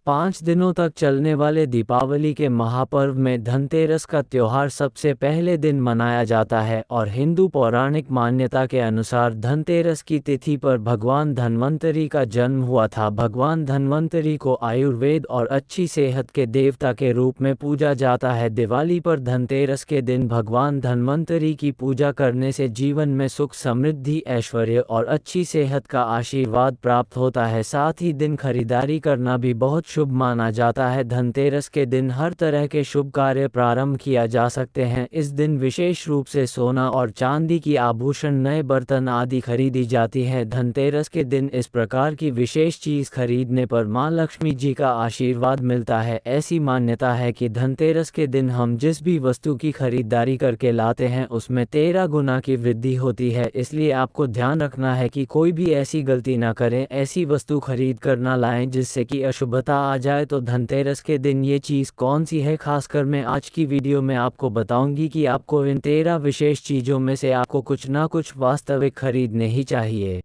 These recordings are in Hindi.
5 दिनों तक चलने वाले दीपावली के महापर्व में धनतेरस का त्योहार सबसे पहले दिन मनाया जाता है और हिंदू पौराणिक मान्यता के अनुसार धनतेरस की तिथि पर भगवान धन्वंतरी का जन्म हुआ था। भगवान धन्वंतरी को आयुर्वेद और अच्छी सेहत के देवता के रूप में पूजा जाता है। दिवाली पर धनतेरस के दिन भगवान धन्वंतरी की पूजा करने से जीवन में सुख, समृद्धि, ऐश्वर्य और अच्छी सेहत का आशीर्वाद प्राप्त होता है। साथ ही दिन खरीदारी करना भी बहुत शुभ माना जाता है। धनतेरस के दिन हर तरह के शुभ कार्य प्रारंभ किया जा सकते हैं। इस दिन विशेष रूप से सोना और चांदी की आभूषण, नए बर्तन आदि खरीदी जाती है। धनतेरस के दिन इस प्रकार की विशेष चीज खरीदने पर मां लक्ष्मी जी का आशीर्वाद मिलता है। ऐसी मान्यता है कि धनतेरस के दिन हम जिस भी वस्तु की खरीदारी करके लाते हैं उसमें 13 गुना की वृद्धि होती है। इसलिए आपको ध्यान रखना है कि कोई भी ऐसी गलती ना करें, ऐसी वस्तु खरीद कर ना लाएं जिससे कि अशुभता आ जाए। तो धनतेरस के दिन ये चीज़ कौन सी है, खासकर मैं आज की वीडियो में आपको बताऊंगी कि आपको इन 13 विशेष चीज़ों में से आपको कुछ ना कुछ वास्तविक खरीदने ही चाहिए।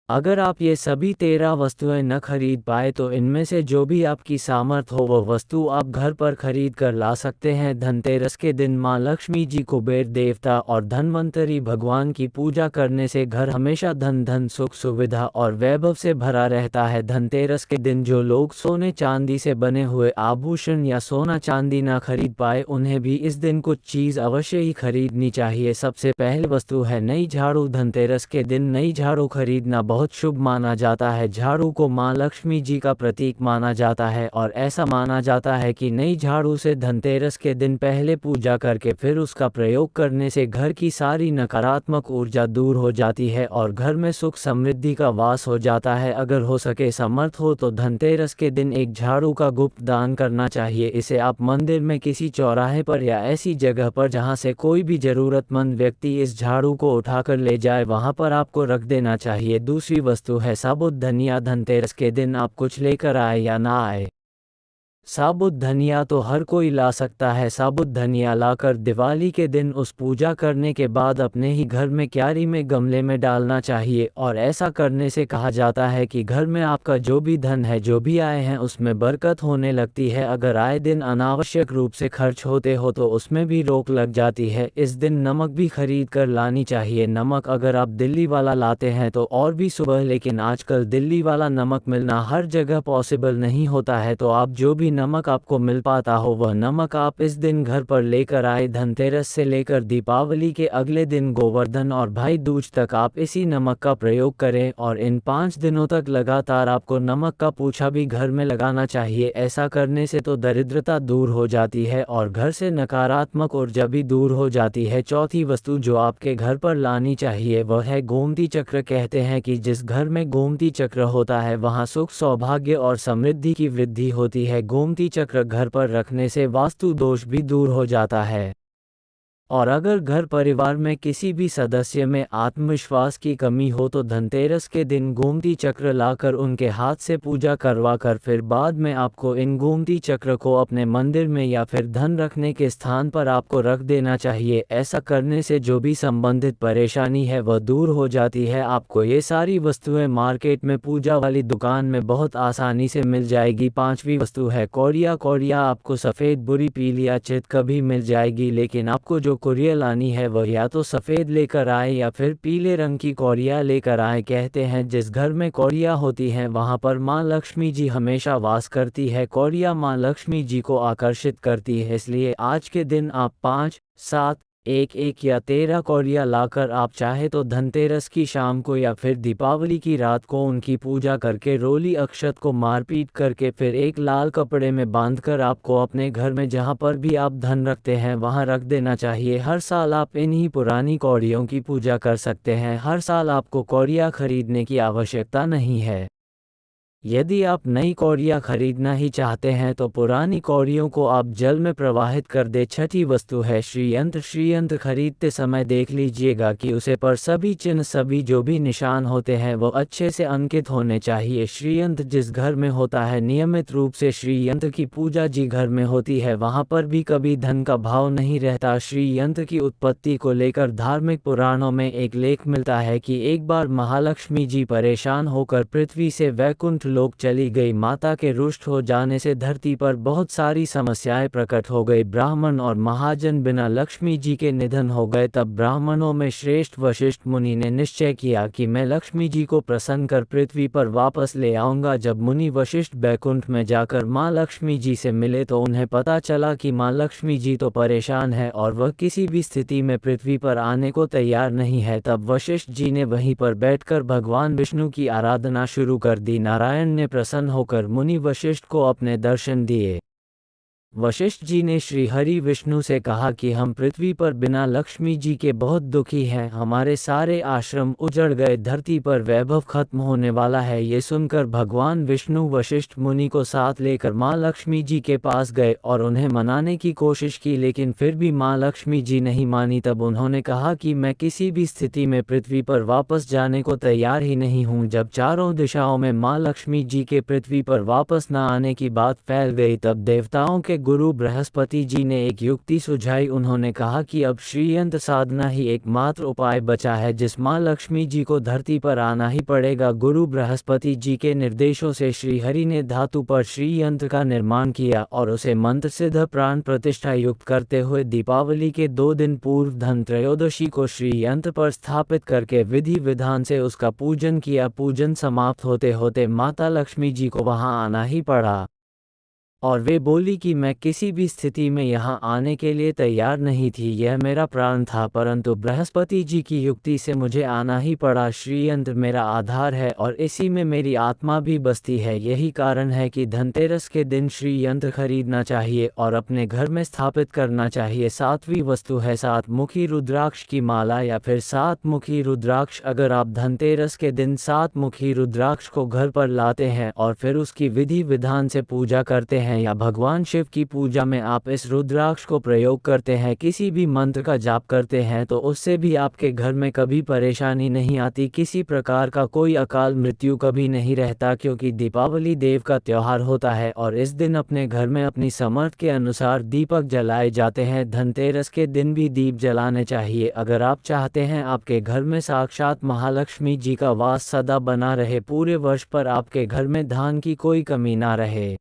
अगर आप ये सभी 13 वस्तुएं न खरीद पाए तो इनमें से जो भी आपकी सामर्थ हो वह वस्तु आप घर पर खरीद कर ला सकते हैं। धनतेरस के दिन मां लक्ष्मी जी, कुबेर देवता और धन्वंतरी भगवान की पूजा करने से घर हमेशा धन, सुख, सुविधा और वैभव से भरा रहता है। धनतेरस के दिन जो लोग सोने चांदी से बने हुए आभूषण या सोना चांदी ना खरीद पाए उन्हें भी इस दिन कुछ चीज़ अवश्य ही खरीदनी चाहिए। सबसे पहली वस्तु है नई झाड़ू। धनतेरस के दिन नई झाड़ू खरीदना बहुत शुभ माना जाता है। झाड़ू को मां लक्ष्मी जी का प्रतीक माना जाता है और ऐसा माना जाता है कि नई झाड़ू से धनतेरस के दिन पहले पूजा करके फिर उसका प्रयोग करने से घर की सारी नकारात्मक ऊर्जा दूर हो जाती है और घर में सुख समृद्धि का वास हो जाता है। अगर हो सके, समर्थ हो तो धनतेरस के दिन एक झाड़ू का गुप्त दान करना चाहिए। इसे आप मंदिर में किसी चौराहे पर या ऐसी जगह पर जहां से कोई भी जरूरतमंद व्यक्ति इस झाड़ू को उठाकर ले जाए वहां पर आपको रख देना चाहिए। दूसरी वस्तु है साबुत धनिया। धनतेरस के दिन आप कुछ लेकर आए या ना आए, साबुत धनिया तो हर कोई ला सकता है। साबुत धनिया लाकर दिवाली के दिन उस पूजा करने के बाद अपने ही घर में क्यारी में, गमले में डालना चाहिए और ऐसा करने से कहा जाता है कि घर में आपका जो भी धन है, जो भी आए हैं उसमें बरकत होने लगती है। अगर आए दिन अनावश्यक रूप से खर्च होते हो तो उसमें भी रोक लग जाती है। इस दिन नमक भी खरीद कर लानी चाहिए। नमक अगर आप दिल्ली वाला लाते हैं तो और भी सुबह, लेकिन आजकल दिल्ली वाला नमक मिलना हर जगह पॉसिबल नहीं होता है। तो आप जो भी नमक आपको मिल पाता हो वह नमक आप इस दिन घर पर लेकर आए। धनतेरस से लेकर दीपावली के अगले दिन गोवर्धन और भाई दूज तक आप इसी नमक का प्रयोग करें और इन 5 दिनों तक लगातार आपको नमक का पूछा भी घर में लगाना चाहिए। ऐसा करने से तो दरिद्रता दूर हो जाती है और घर से नकारात्मक ऊर्जा भी दूर हो जाती है। चौथी वस्तु जो आपके घर पर लानी चाहिए वह है गोमती चक्र। कहते हैं कि जिस घर में गोमती चक्र होता है वहां सुख, सौभाग्य और समृद्धि की वृद्धि होती है। गोमती चक्र घर पर रखने से वास्तु दोष भी दूर हो जाता है और अगर घर परिवार में किसी भी सदस्य में आत्मविश्वास की कमी हो तो धनतेरस के दिन गोमती चक्र लाकर उनके हाथ से पूजा करवाकर फिर बाद में आपको इन गोमती चक्र को अपने मंदिर में या फिर धन रखने के स्थान पर आपको रख देना चाहिए। ऐसा करने से जो भी संबंधित परेशानी है वह दूर हो जाती है। आपको ये सारी वस्तुएं मार्केट में, पूजा वाली दुकान में बहुत आसानी से मिल जाएगी। पांचवी वस्तु है कौड़िया। कौड़िया आपको सफ़ेद, बुरी, पीली या चित कभी मिल जाएगी, लेकिन आपको जो कौड़िया लानी है वह या तो सफ़ेद लेकर आए या फिर पीले रंग की कौड़िया लेकर आए। कहते हैं जिस घर में कौड़िया होती हैं वहां पर मां लक्ष्मी जी हमेशा वास करती है। कौड़िया मां लक्ष्मी जी को आकर्षित करती है, इसलिए आज के दिन आप 5, 7, 1 या 13 कौड़िया लाकर आप चाहे तो धनतेरस की शाम को या फिर दीपावली की रात को उनकी पूजा करके रोली अक्षत को मारपीट करके फिर एक लाल कपड़े में बांधकर आपको अपने घर में जहां पर भी आप धन रखते हैं वहां रख देना चाहिए। हर साल आप इन्हीं पुरानी कौड़ियों की पूजा कर सकते हैं। हर साल आपको कौड़िया खरीदने की आवश्यकता नहीं है। यदि आप नई कौड़ियाँ खरीदना ही चाहते हैं तो पुरानी कौड़ियों को आप जल में प्रवाहित कर दे। छठी वस्तु है श्रीयंत्र। श्रीयंत्र खरीदते समय देख लीजिएगा कि उसे पर सभी चिन्ह, सभी जो भी निशान होते हैं वो अच्छे से अंकित होने चाहिए। श्रीयंत्र जिस घर में होता है, नियमित रूप से श्रीयंत्र की पूजा जी घर में होती है, वहाँ पर भी कभी धन का भाव नहीं रहता। श्रीयंत्र की उत्पत्ति को लेकर धार्मिक पुराणों में एक लेख मिलता है कि एक बार महालक्ष्मी जी परेशान होकर पृथ्वी से वैकुंठ लोक चली गई। माता के रुष्ट हो जाने से धरती पर बहुत सारी समस्याएं प्रकट हो गई। ब्राह्मण और महाजन बिना लक्ष्मी जी के निधन हो गए। तब ब्राह्मणों में श्रेष्ठ वशिष्ठ मुनि ने निश्चय किया कि मैं लक्ष्मी जी को प्रसन्न कर पृथ्वी पर वापस ले आऊंगा। जब मुनि वशिष्ठ बैकुंठ में जाकर माँ लक्ष्मी जी से मिले तो उन्हें पता चला कि माँ लक्ष्मी जी तो परेशान है और वह किसी भी स्थिति में पृथ्वी पर आने को तैयार नहीं है। तब वशिष्ठ जी ने वहीं पर बैठकर भगवान विष्णु की आराधना शुरू कर दी। नारायण ने प्रसन्न होकर मुनि वशिष्ठ को अपने दर्शन दिए। वशिष्ठ जी ने श्री हरि विष्णु से कहा कि हम पृथ्वी पर बिना लक्ष्मी जी के बहुत दुखी हैं। हमारे सारे आश्रम उजड़ गए, धरती पर वैभव खत्म होने वाला है। ये सुनकर भगवान विष्णु वशिष्ठ मुनि को साथ लेकर माँ लक्ष्मी जी के पास गए और उन्हें मनाने की कोशिश की, लेकिन फिर भी माँ लक्ष्मी जी नहीं मानी। तब उन्होंने कहा कि मैं किसी भी स्थिति में पृथ्वी पर वापस जाने को तैयार ही नहीं हूँ। जब चारों दिशाओं में माँ लक्ष्मी जी के पृथ्वी पर वापस न आने की बात फैल गई, तब देवताओं के गुरु बृहस्पति जी ने एक युक्ति सुझाई। उन्होंने कहा कि अब श्रीयंत्र साधना ही एकमात्र उपाय बचा है, जिस माँ लक्ष्मी जी को धरती पर आना ही पड़ेगा। गुरु बृहस्पति जी के निर्देशों से श्रीहरि ने धातु पर श्रीयंत्र का निर्माण किया और उसे मंत्र सिद्ध प्राण प्रतिष्ठा युक्त करते हुए दीपावली के 2 दिन पूर्व धन त्रयोदशी को श्रीयंत्र पर स्थापित करके विधि विधान से उसका पूजन किया। पूजन समाप्त होते होते माता लक्ष्मी जी को वहां आना ही पड़ा और वे बोली कि मैं किसी भी स्थिति में यहाँ आने के लिए तैयार नहीं थी, यह मेरा प्राण था, परंतु बृहस्पति जी की युक्ति से मुझे आना ही पड़ा। श्रीयंत्र मेरा आधार है और इसी में मेरी आत्मा भी बसती है। यही कारण है कि धनतेरस के दिन श्रीयंत्र खरीदना चाहिए और अपने घर में स्थापित करना चाहिए। 7वीं वस्तु है 7 मुखी रुद्राक्ष की माला या फिर 7 मुखी रुद्राक्ष। अगर आप धनतेरस के दिन 7 मुखी रुद्राक्ष को घर पर लाते हैं और फिर उसकी विधि विधान से पूजा करते हैं या भगवान शिव की पूजा में आप इस रुद्राक्ष को प्रयोग करते हैं, किसी भी मंत्र का जाप करते हैं, तो उससे भी आपके घर में कभी परेशानी नहीं आती, किसी प्रकार का कोई अकाल मृत्यु कभी नहीं रहता। क्योंकि दीपावली देव का त्योहार होता है और इस दिन अपने घर में अपनी समर्थ के अनुसार दीपक जलाए जाते हैं। धनतेरस के दिन भी दीप जलाने चाहिए। अगर आप चाहते हैं आपके घर में साक्षात महालक्ष्मी जी का वास सदा बना रहे, पूरे वर्ष पर आपके घर में धान की कोई कमी ना रहे,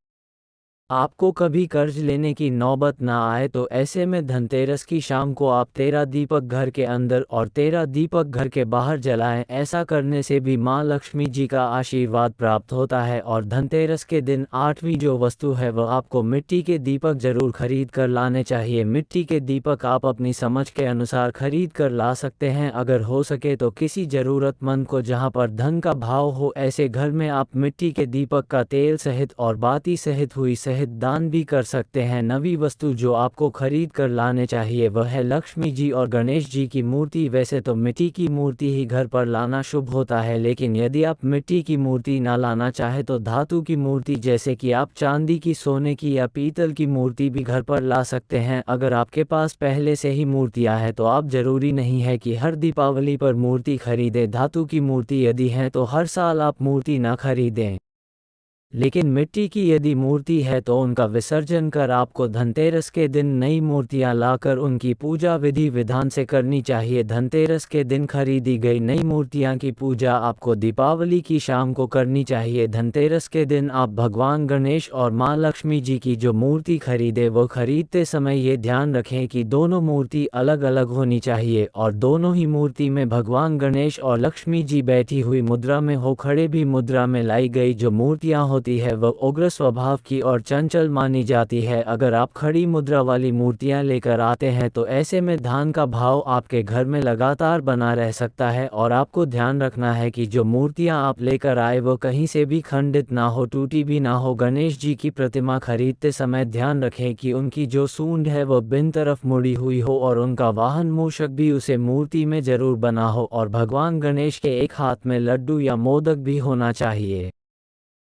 आपको कभी कर्ज लेने की नौबत ना आए, तो ऐसे में धनतेरस की शाम को आप 13 दीपक घर के अंदर और 13 दीपक घर के बाहर जलाएं। ऐसा करने से भी माँ लक्ष्मी जी का आशीर्वाद प्राप्त होता है। और धनतेरस के दिन 8वीं जो वस्तु है वह आपको मिट्टी के दीपक जरूर खरीद कर लाने चाहिए। मिट्टी के दीपक आप अपनी समझ के अनुसार खरीद कर ला सकते हैं। अगर हो सके तो किसी जरूरतमंद को जहाँ पर धन का भाव हो, ऐसे घर में आप मिट्टी के दीपक का तेल सहित और बाती सहित हुई दान भी कर सकते हैं। 9वीं वस्तु जो आपको खरीद कर लाने चाहिए वह है लक्ष्मी जी और गणेश जी की मूर्ति। वैसे तो मिट्टी की मूर्ति ही घर पर लाना शुभ होता है, लेकिन यदि आप मिट्टी की मूर्ति ना लाना चाहे तो धातु की मूर्ति जैसे कि आप चांदी की, सोने की या पीतल की मूर्ति भी घर पर ला सकते हैं। अगर आपके पास पहले से ही मूर्तियां हैं तो आप जरूरी नहीं है कि हर दीपावली पर मूर्ति खरीदें। धातु की मूर्ति यदि है तो हर साल आप मूर्ति ना खरीदें, लेकिन मिट्टी की यदि मूर्ति है तो उनका विसर्जन कर आपको धनतेरस के दिन नई मूर्तियां लाकर उनकी पूजा विधि विधान से करनी चाहिए। धनतेरस के दिन खरीदी गई नई मूर्तियां की पूजा आपको दीपावली की शाम को करनी चाहिए। धनतेरस के दिन आप भगवान गणेश और माँ लक्ष्मी जी की जो मूर्ति खरीदे वो खरीदते समय ये ध्यान रखें कि दोनों मूर्ति अलग अलग होनी चाहिए और दोनों ही मूर्ति में भगवान गणेश और लक्ष्मी जी बैठी हुई मुद्रा में हो, खड़े भी मुद्रा में लाई गई जो मूर्तियां होती है वह उग्र स्वभाव की और चंचल मानी जाती है। अगर आप खड़ी मुद्रा वाली मूर्तियां लेकर आते हैं तो ऐसे में धन का भाव आपके घर में लगातार बना रह सकता है। और आपको ध्यान रखना है कि जो मूर्तियां आप लेकर आए वो कहीं से भी खंडित ना हो, टूटी भी ना हो। गणेश जी की प्रतिमा खरीदते समय ध्यान रखें कि उनकी जो सूंड है वह बिन तरफ मुड़ी हुई हो और उनका वाहन मूषक भी उसे मूर्ति में जरूर बना हो और भगवान गणेश के एक हाथ में लड्डू या मोदक भी होना चाहिए।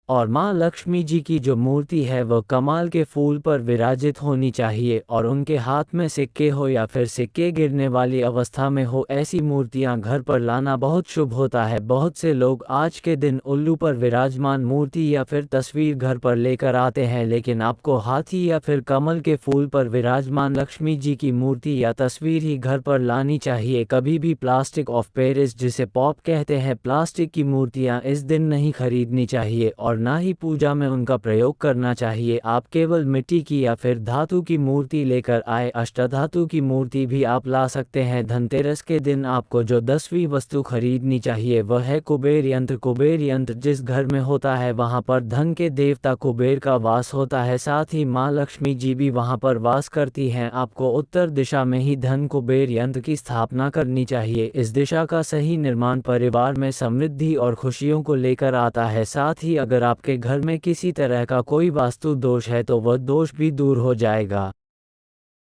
और माँ लक्ष्मी जी की जो मूर्ति है वह कमाल के फूल पर विराजित होनी चाहिए और उनके हाथ में सिक्के हो या फिर सिक्के गिरने वाली अवस्था में हो, ऐसी मूर्तियां घर पर लाना बहुत शुभ होता है। बहुत से लोग आज के दिन उल्लू पर विराजमान मूर्ति या फिर तस्वीर घर पर लेकर आते हैं, लेकिन आपको हाथी या फिर कमल के फूल पर विराजमान लक्ष्मी जी की मूर्ति या तस्वीर ही घर पर लानी चाहिए। कभी भी प्लास्टिक ऑफ पेरिस जिसे पॉप कहते हैं, प्लास्टिक की मूर्तियाँ इस दिन नहीं खरीदनी चाहिए। और और ना ही पूजा में उनका प्रयोग करना चाहिए। आप केवल मिट्टी की या फिर धातु की मूर्ति लेकर आए। अष्टधातु की मूर्ति भी आप ला सकते हैं। धनतेरस के दिन आपको जो 10वीं वस्तु खरीदनी चाहिए वह है कुबेर यंत्र। कुबेर यंत्र जिस घर में होता है वहां पर धन के देवता कुबेर का वास होता है, साथ ही माँ लक्ष्मी जी भी वहां पर वास करती हैं। आपको उत्तर दिशा में ही धन कुबेर यंत्र की स्थापना करनी चाहिए। इस दिशा का सही निर्माण परिवार में समृद्धि और खुशियों को लेकर आता है। साथ ही अगर आपके घर में किसी तरह का कोई वास्तु दोष है तो वह दोष भी दूर हो जाएगा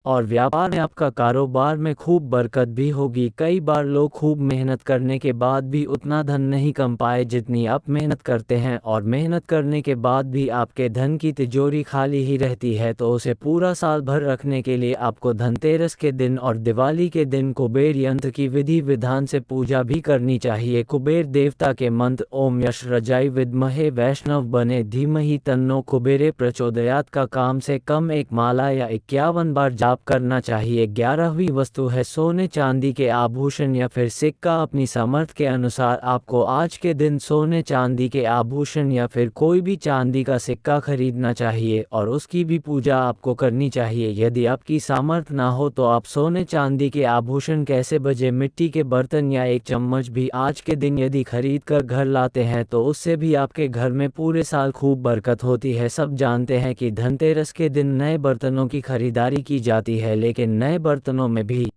और व्यापार में आपका कारोबार में खूब बरकत भी होगी। कई बार लोग खूब मेहनत करने के बाद भी उतना धन नहीं कमा पाए जितनी आप मेहनत करते हैं, और मेहनत करने के बाद भी आपके धन की तिजोरी खाली ही रहती है। तो उसे पूरा साल भर रखने के लिए आपको धनतेरस के दिन और दिवाली के दिन कुबेर यंत्र की विधि विधान से पूजा भी करनी चाहिए। कुबेर देवता के मंत्र ओम यश रजाई विद्महे वैष्णव बने धीमहि तन्नो कुबेरे प्रचोदयात का कम से कम एक माला या 51 बार जाप करना चाहिए। 11वीं वस्तु है सोने चांदी के आभूषण या फिर सिक्का। अपनी सामर्थ्य के अनुसार आपको आज के दिन सोने चांदी के आभूषण या फिर कोई भी चांदी का सिक्का खरीदना चाहिए और उसकी भी पूजा आपको करनी चाहिए। यदि आपकी सामर्थ्य ना हो तो आप सोने चांदी के आभूषण कैसे बजे मिट्टी के बर्तन या एक चम्मच भी आज के दिन यदि खरीद कर घर लाते हैं तो उससे भी आपके घर में पूरे साल खूब बरकत होती है। सब जानते हैं कि धनतेरस के दिन नए बर्तनों की खरीदारी की जाती है, लेकिन नए बर्तनों में भी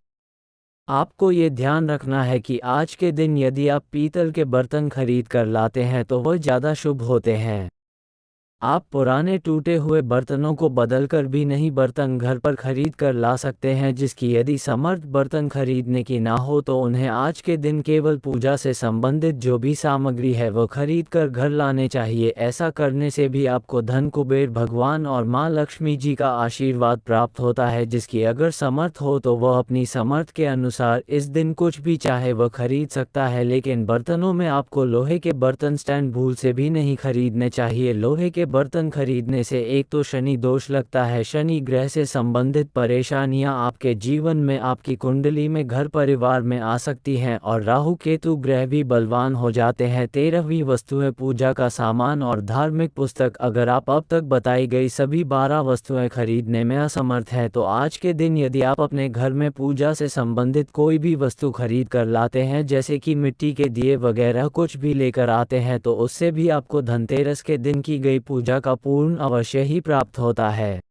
आपको ये ध्यान रखना है कि आज के दिन यदि आप पीतल के बर्तन खरीद कर लाते हैं तो वह ज़्यादा शुभ होते हैं। आप पुराने टूटे हुए बर्तनों को बदलकर भी नई बर्तन घर पर खरीद कर ला सकते हैं। जिसकी यदि समर्थ बर्तन खरीदने की ना हो तो उन्हें आज के दिन केवल पूजा से संबंधित जो भी सामग्री है वह खरीद कर घर लाने चाहिए। ऐसा करने से भी आपको धन कुबेर भगवान और माँ लक्ष्मी जी का आशीर्वाद प्राप्त होता है। जिसकी अगर समर्थ हो तो वह अपनी समर्थ के अनुसार इस दिन कुछ भी चाहे वह खरीद सकता है। लेकिन बर्तनों में आपको लोहे के बर्तन स्टैंड भूल से भी नहीं खरीदने चाहिए। लोहे के बर्तन खरीदने से एक तो शनि दोष लगता है, शनि ग्रह से संबंधित परेशानियां आपके जीवन में आपकी कुंडली में घर परिवार में आ सकती हैं और राहु केतु ग्रह भी बलवान हो जाते हैं। 13वीं वस्तुएं पूजा का सामान और धार्मिक पुस्तक। अगर आप अब तक बताई गई सभी 12 वस्तुएं खरीदने में असमर्थ हैं तो आज के दिन यदि आप अपने घर में पूजा से संबंधित कोई भी वस्तु खरीद कर लाते हैं जैसे कि मिट्टी के दिए वगैरह कुछ भी लेकर आते हैं तो उससे भी आपको धनतेरस के दिन की गई पूजा का पूर्ण अवश्य ही प्राप्त होता है।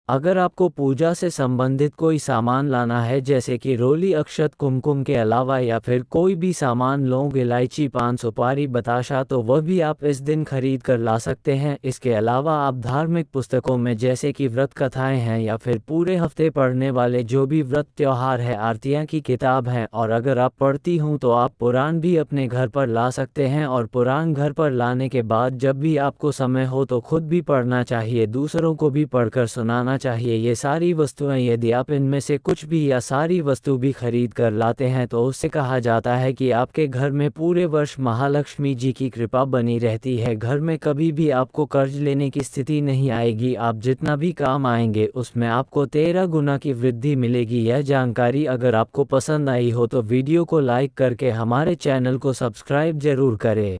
अगर आपको पूजा से संबंधित कोई सामान लाना है जैसे कि रोली अक्षत कुमकुम के अलावा या फिर कोई भी सामान लौंग इलायची पान सुपारी बताशा तो वह भी आप इस दिन खरीद कर ला सकते हैं। इसके अलावा आप धार्मिक पुस्तकों में जैसे कि व्रत कथाएं हैं या फिर पूरे हफ्ते पढ़ने वाले जो भी व्रत त्योहार है आरतियां की किताब हैं, और अगर आप पढ़ती हूँ तो आप पुराण भी अपने घर पर ला सकते हैं। और पुराण घर पर लाने के बाद जब भी आपको समय हो तो खुद भी पढ़ना चाहिए, दूसरों को भी पढ़कर सुनाना चाहिए। ये सारी वस्तुएं यदि आप इनमें से कुछ भी या सारी वस्तु भी खरीद कर लाते हैं तो उससे कहा जाता है कि आपके घर में पूरे वर्ष महालक्ष्मी जी की कृपा बनी रहती है। घर में कभी भी आपको कर्ज लेने की स्थिति नहीं आएगी। आप जितना भी काम आएंगे उसमें आपको 13 गुना की वृद्धि मिलेगी। यह जानकारी अगर आपको पसंद आई हो तो वीडियो को लाइक करके हमारे चैनल को सब्सक्राइब जरूर करें।